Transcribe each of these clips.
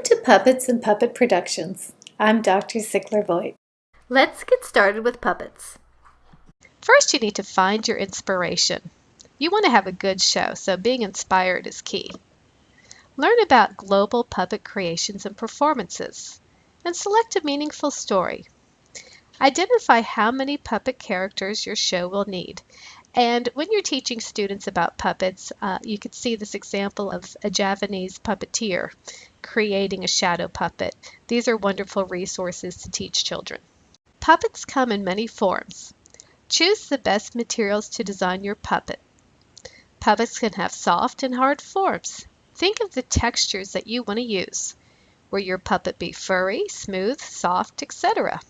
to Puppets and Puppet Productions. I'm Dr. Sickler-Voigt. Let's get started with puppets. First, you need to find your inspiration. You want to have a good show, so being inspired is key. Learn about global puppet creations and performances, and select a meaningful story. Identify how many puppet characters your show will need. And when you're teaching students about puppets, you could see this example of a Javanese puppeteer creating a shadow puppet. These are wonderful resources to teach children. Puppets come in many forms. Choose the best materials to design your puppet. Puppets can have soft and hard forms. Think of the textures that you want to use. Will your puppet be furry, smooth, soft, etc.?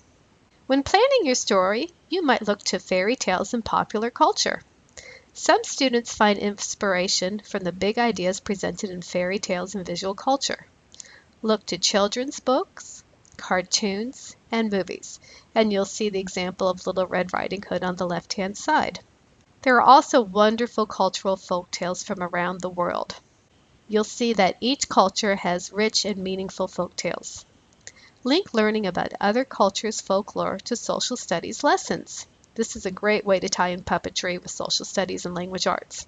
When planning your story, you might look to fairy tales and popular culture. Some students find inspiration from the big ideas presented in fairy tales and visual culture. Look to children's books, cartoons, and movies, and you'll see the example of Little Red Riding Hood on the left-hand side. There are also wonderful cultural folk tales from around the world. You'll see that each culture has rich and meaningful folk tales. Link learning about other cultures' folklore to social studies lessons. This is a great way to tie in puppetry with social studies and language arts.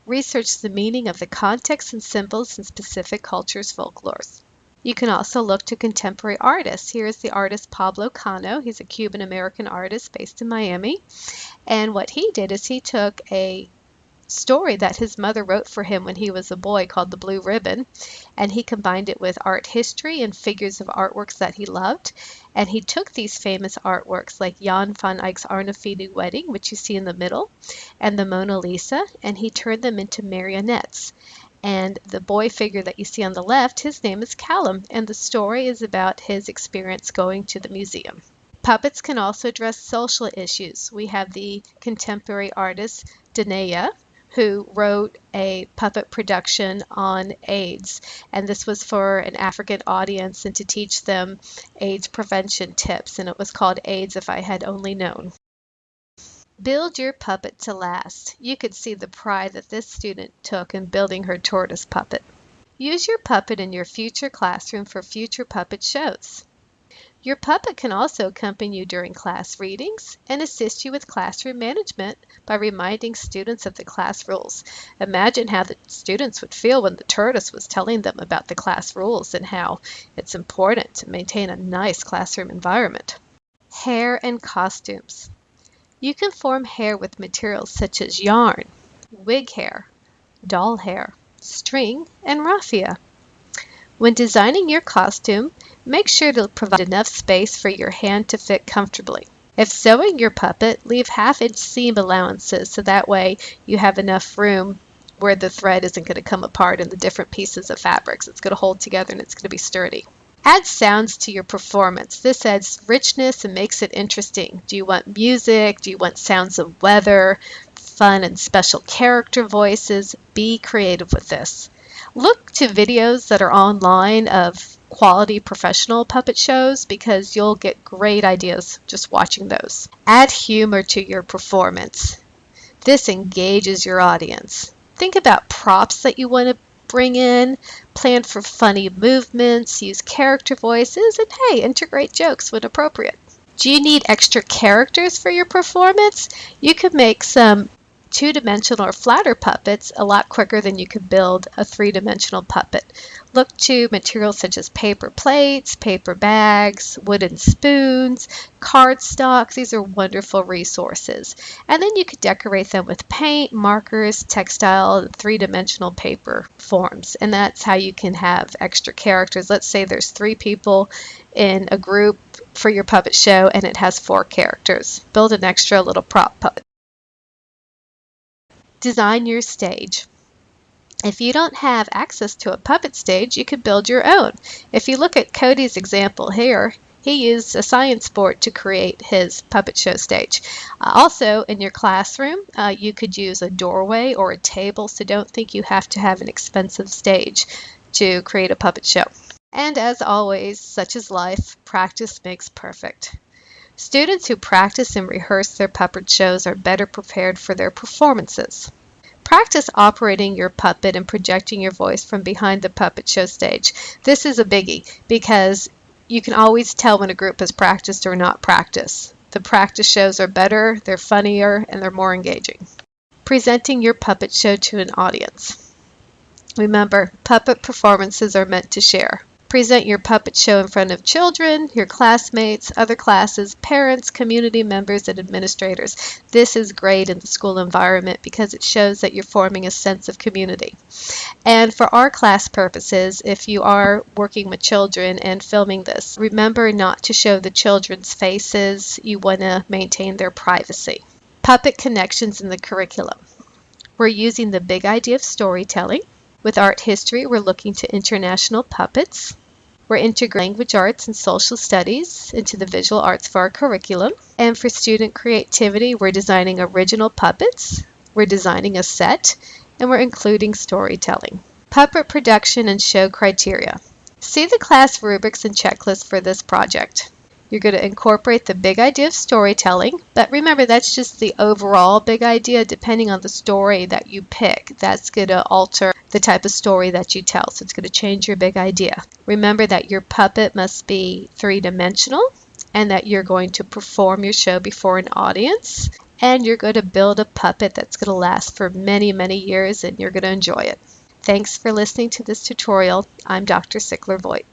Research the meaning of the context and symbols in specific cultures' folklores. You can also look to contemporary artists. Here is the artist Pablo Cano. He's a Cuban-American artist based in Miami. And what he did is he took a story that his mother wrote for him when he was a boy called The Blue Ribbon, and he combined it with art history and figures of artworks that he loved. And he took these famous artworks like Jan van Eyck's Arnefrede Wedding, which you see in the middle, and the Mona Lisa, and he turned them into marionettes. And the boy figure that you see on the left, his name is Callum, and the story is about his experience going to the museum. Puppets can also address social issues. We have the contemporary artist Danae, who wrote a puppet production on AIDS, and this was for an African audience and to teach them AIDS prevention tips, and it was called AIDS If I Had Only Known. Build your puppet to last. You could see the pride that this student took in building her tortoise puppet. Use your puppet in your future classroom for future puppet shows. Your puppet can also accompany you during class readings and assist you with classroom management by reminding students of the class rules. Imagine how the students would feel when the tortoise was telling them about the class rules and how it's important to maintain a nice classroom environment. Hair and costumes. You can form hair with materials such as yarn, wig hair, doll hair, string, and raffia. When designing your costume, make sure to provide enough space for your hand to fit comfortably. If sewing your puppet, leave half-inch seam allowances so that way you have enough room where the thread isn't going to come apart in the different pieces of fabrics. It's going to hold together and it's going to be sturdy. Add sounds to your performance. This adds richness and makes it interesting. Do you want music? Do you want sounds of weather, fun and special character voices? Be creative with this. Look to videos that are online of quality professional puppet shows because you'll get great ideas just watching those. Add humor to your performance. This engages your audience. Think about props that you want to bring in, plan for funny movements, use character voices, and hey, integrate jokes when appropriate. Do you need extra characters for your performance? You could make some two-dimensional or flatter puppets a lot quicker than you could build a three-dimensional puppet. Look to materials such as paper plates, paper bags, wooden spoons, cardstock. These are wonderful resources. And then you could decorate them with paint, markers, textile, and three-dimensional paper forms. And that's how you can have extra characters. Let's say there's 3 people in a group for your puppet show and it has 4 characters. Build an extra little prop puppet. Design your stage. If you don't have access to a puppet stage, you could build your own. If you look at Cody's example here, he used a science board to create his puppet show stage. Also, in your classroom, you could use a doorway or a table, so don't think you have to have an expensive stage to create a puppet show. And as always, such is life, practice makes perfect. Students who practice and rehearse their puppet shows are better prepared for their performances. Practice operating your puppet and projecting your voice from behind the puppet show stage. This is a biggie because you can always tell when a group has practiced or not practiced. The practice shows are better, they're funnier, and they're more engaging. Presenting your puppet show to an audience. Remember, puppet performances are meant to share. Present your puppet show in front of children, your classmates, other classes, parents, community members, and administrators. This is great in the school environment because it shows that you're forming a sense of community. And for our class purposes, if you are working with children and filming this, remember not to show the children's faces. You want to maintain their privacy. Puppet connections in the curriculum. We're using the big idea of storytelling. With art history, we're looking to international puppets. We're integrating language arts and social studies into the visual arts for our curriculum. And for student creativity, we're designing original puppets, we're designing a set, and we're including storytelling. Puppet production and show criteria. See the class rubrics and checklists for this project. You're going to incorporate the big idea of storytelling, but remember that's just the overall big idea. Depending on the story that you pick, that's going to alter the type of story that you tell. So it's going to change your big idea. Remember that your puppet must be three-dimensional and that you're going to perform your show before an audience, and you're going to build a puppet that's going to last for many, many years, and you're going to enjoy it. Thanks for listening to this tutorial. I'm Dr. Sickler-Voigt.